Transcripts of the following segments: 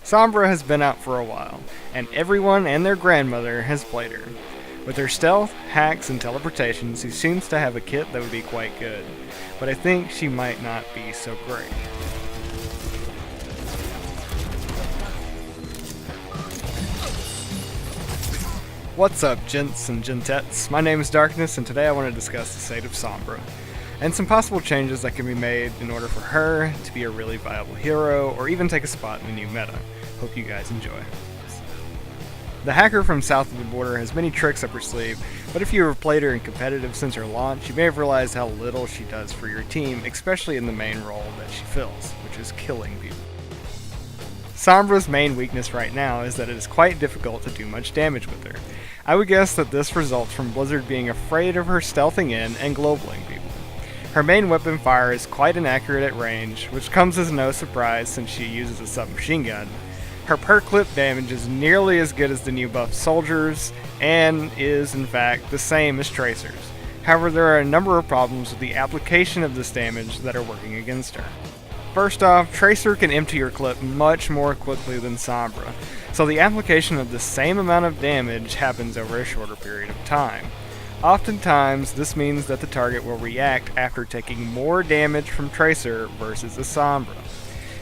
Sombra has been out for a while, and everyone and their grandmother has played her. With her stealth, hacks, and teleportation, she seems to have a kit that would be quite good, but I think she might not be so great. What's up, gents and gentettes? My name is Darkness, and today I want to discuss the state of Sombra, and some possible changes that can be made in order for her to be a really viable hero, or even take a spot in the new meta. Hope you guys enjoy. The hacker from south of the border has many tricks up her sleeve, but if you have played her in competitive since her launch, you may have realized how little she does for your team, especially in the main role that she fills, which is killing people. Sombra's main weakness right now is that it is quite difficult to do much damage with her. I would guess that this results from Blizzard being afraid of her stealthing in and globaling people. Her main weapon fire is quite inaccurate at range, which comes as no surprise since she uses a submachine gun. Her per clip damage is nearly as good as the new buff soldiers, and is in fact the same as Tracers. However, there are a number of problems with the application of this damage that are working against her. First off, Tracer can empty your clip much more quickly than Sombra, so the application of the same amount of damage happens over a shorter period of time. Oftentimes, this means that the target will react after taking more damage from Tracer versus a Sombra.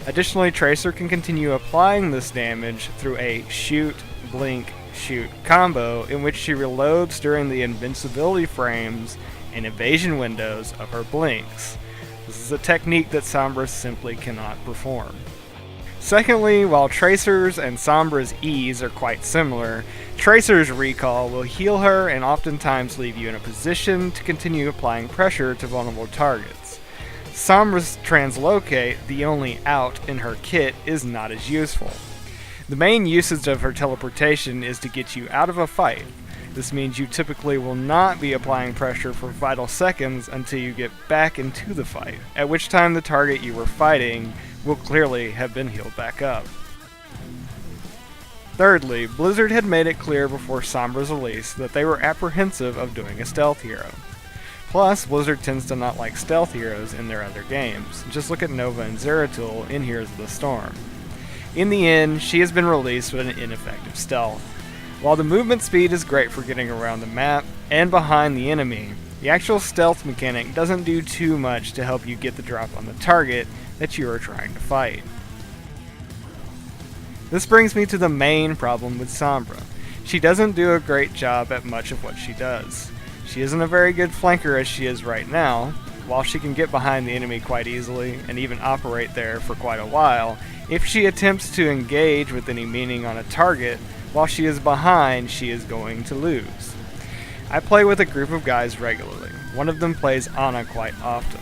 Additionally, Tracer can continue applying this damage through a shoot, blink, shoot combo in which she reloads during the invincibility frames and evasion windows of her blinks. This is a technique that Sombra simply cannot perform. Secondly, while Tracer's and Sombra's E's are quite similar, Tracer's recall will heal her and oftentimes leave you in a position to continue applying pressure to vulnerable targets. Sombra's Translocate, the only out in her kit, is not as useful. The main usage of her teleportation is to get you out of a fight. This means you typically will not be applying pressure for vital seconds until you get back into the fight, at which time the target you were fighting will clearly have been healed back up. Thirdly, Blizzard had made it clear before Sombra's release that they were apprehensive of doing a stealth hero. Plus, Blizzard tends to not like stealth heroes in their other games. Just look at Nova and Zeratul in Heroes of the Storm. In the end, she has been released with an ineffective stealth. While the movement speed is great for getting around the map and behind the enemy, the actual stealth mechanic doesn't do too much to help you get the drop on the target that you are trying to fight. This brings me to the main problem with Sombra. She doesn't do a great job at much of what she does. She isn't a very good flanker as she is right now. While she can get behind the enemy quite easily and even operate there for quite a while, if she attempts to engage with any meaning on a target while she is behind, she is going to lose. I play with a group of guys regularly. One of them plays Ana quite often.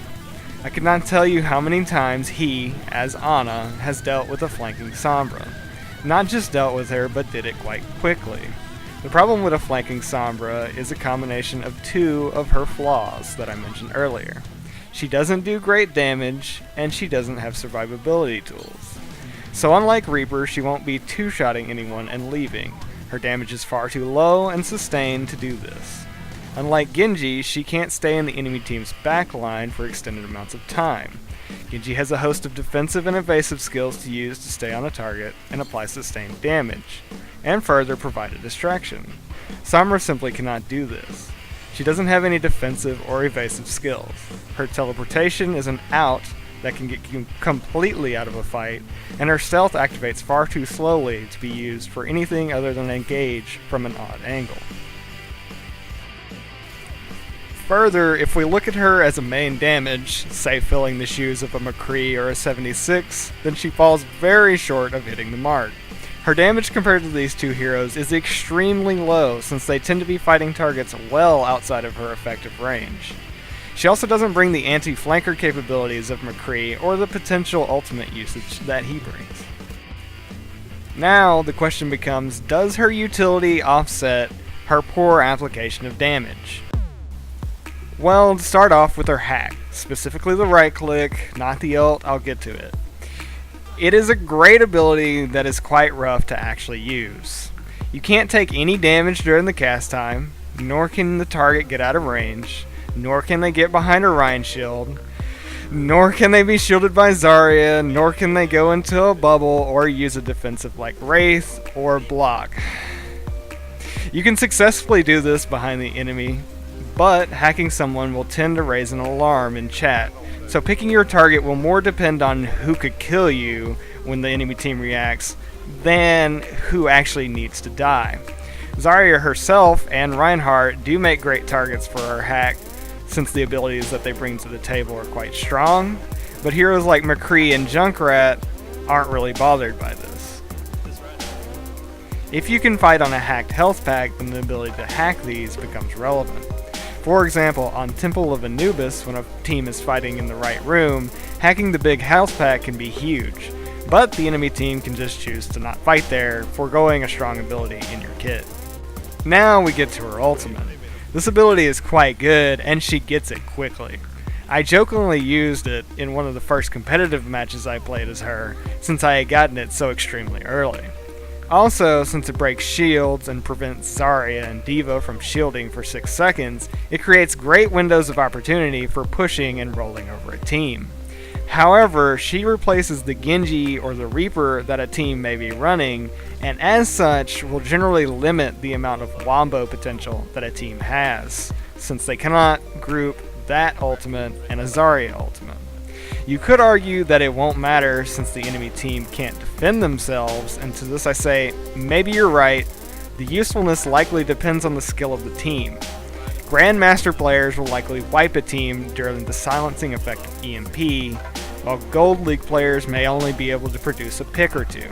I could not tell you how many times he, as Ana, has dealt with a flanking Sombra. Not just dealt with her, but did it quite quickly. The problem with a flanking Sombra is a combination of two of her flaws that I mentioned earlier. She doesn't do great damage, and she doesn't have survivability tools. So unlike Reaper, she won't be two-shotting anyone and leaving. Her damage is far too low and sustained to do this. Unlike Genji, she can't stay in the enemy team's backline for extended amounts of time. Genji has a host of defensive and evasive skills to use to stay on a target and apply sustained damage, and further provide a distraction. Sombra simply cannot do this. She doesn't have any defensive or evasive skills. Her teleportation is an out that can get you completely out of a fight, and her stealth activates far too slowly to be used for anything other than engage from an odd angle. Further, if we look at her as a main damage, say filling the shoes of a McCree or a 76, then she falls very short of hitting the mark. Her damage compared to these two heroes is extremely low since they tend to be fighting targets well outside of her effective range. She also doesn't bring the anti-flanker capabilities of McCree or the potential ultimate usage that he brings. Now, the question becomes, does her utility offset her poor application of damage? Well, to start off with her hack, specifically the right click, not the ult, I'll get to it. It is a great ability that is quite rough to actually use. You can't take any damage during the cast time, nor can the target get out of range, nor can they get behind a Rhine shield. Nor can they be shielded by Zarya, nor can they go into a bubble or use a defensive like Wraith or block. You can successfully do this behind the enemy, but hacking someone will tend to raise an alarm in chat, so picking your target will more depend on who could kill you when the enemy team reacts than who actually needs to die. Zarya herself and Reinhardt do make great targets for our hack, since the abilities that they bring to the table are quite strong, but heroes like McCree and Junkrat aren't really bothered by this. If you can fight on a hacked health pack, then the ability to hack these becomes relevant. For example, on Temple of Anubis, when a team is fighting in the right room, hacking the big health pack can be huge, but the enemy team can just choose to not fight there, foregoing a strong ability in your kit. Now we get to her ultimate. This ability is quite good, and she gets it quickly. I jokingly used it in one of the first competitive matches I played as her, since I had gotten it so extremely early. Also, since it breaks shields and prevents Zarya and D.Va from shielding for 6 seconds, it creates great windows of opportunity for pushing and rolling over a team. However, she replaces the Genji or the Reaper that a team may be running, and as such will generally limit the amount of wombo potential that a team has, since they cannot group that ultimate and a Zarya ultimate. You could argue that it won't matter since the enemy team can't defend themselves, and to this I say, maybe you're right, the usefulness likely depends on the skill of the team. Grandmaster players will likely wipe a team during the silencing effect of EMP, while Gold League players may only be able to produce a pick or two.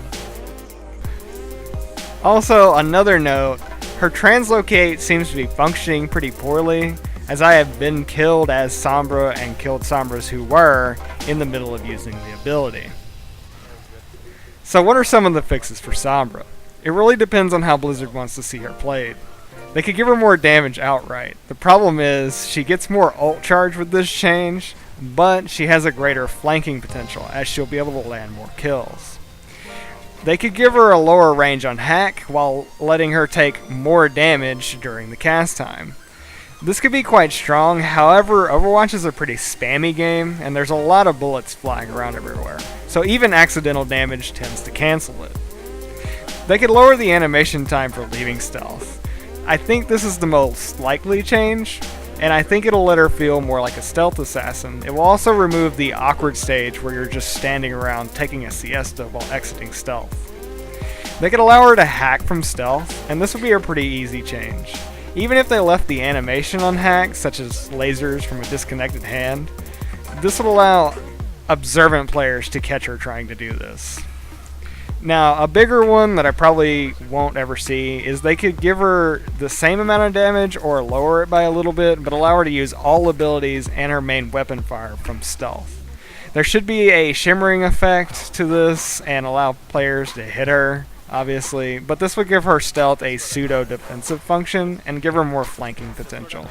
Also, another note, her translocate seems to be functioning pretty poorly, as I have been killed as Sombra and killed Sombras who were in the middle of using the ability. So what are some of the fixes for Sombra? It really depends on how Blizzard wants to see her played. They could give her more damage outright. The problem is, she gets more ult charge with this change, but she has a greater flanking potential, as she'll be able to land more kills. They could give her a lower range on hack, while letting her take more damage during the cast time. This could be quite strong, however, Overwatch is a pretty spammy game, and there's a lot of bullets flying around everywhere, so even accidental damage tends to cancel it. They could lower the animation time for leaving stealth. I think this is the most likely change, and I think it'll let her feel more like a stealth assassin. It will also remove the awkward stage where you're just standing around taking a siesta while exiting stealth. They could allow her to hack from stealth, and this would be a pretty easy change. Even if they left the animation on hack, such as lasers from a disconnected hand, this would allow observant players to catch her trying to do this. Now, a bigger one that I probably won't ever see is they could give her the same amount of damage or lower it by a little bit, but allow her to use all abilities and her main weapon fire from stealth. There should be a shimmering effect to this and allow players to hit her, obviously, but this would give her stealth a pseudo-defensive function and give her more flanking potential.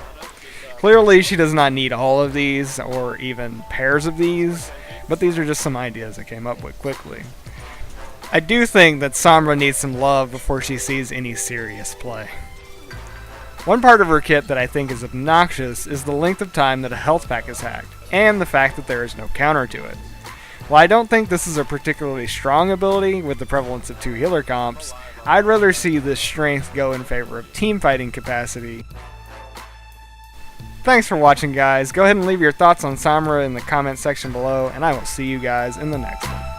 Clearly, she does not need all of these or even pairs of these, but these are just some ideas I came up with quickly. I do think that Sombra needs some love before she sees any serious play. One part of her kit that I think is obnoxious is the length of time that a health pack is hacked, and the fact that there is no counter to it. While I don't think this is a particularly strong ability with the prevalence of 2 healer comps, I'd rather see this strength go in favor of team fighting capacity. Thanks for watching, guys. Go ahead and leave your thoughts on Sombra in the comment section below, and I will see you guys in the next one.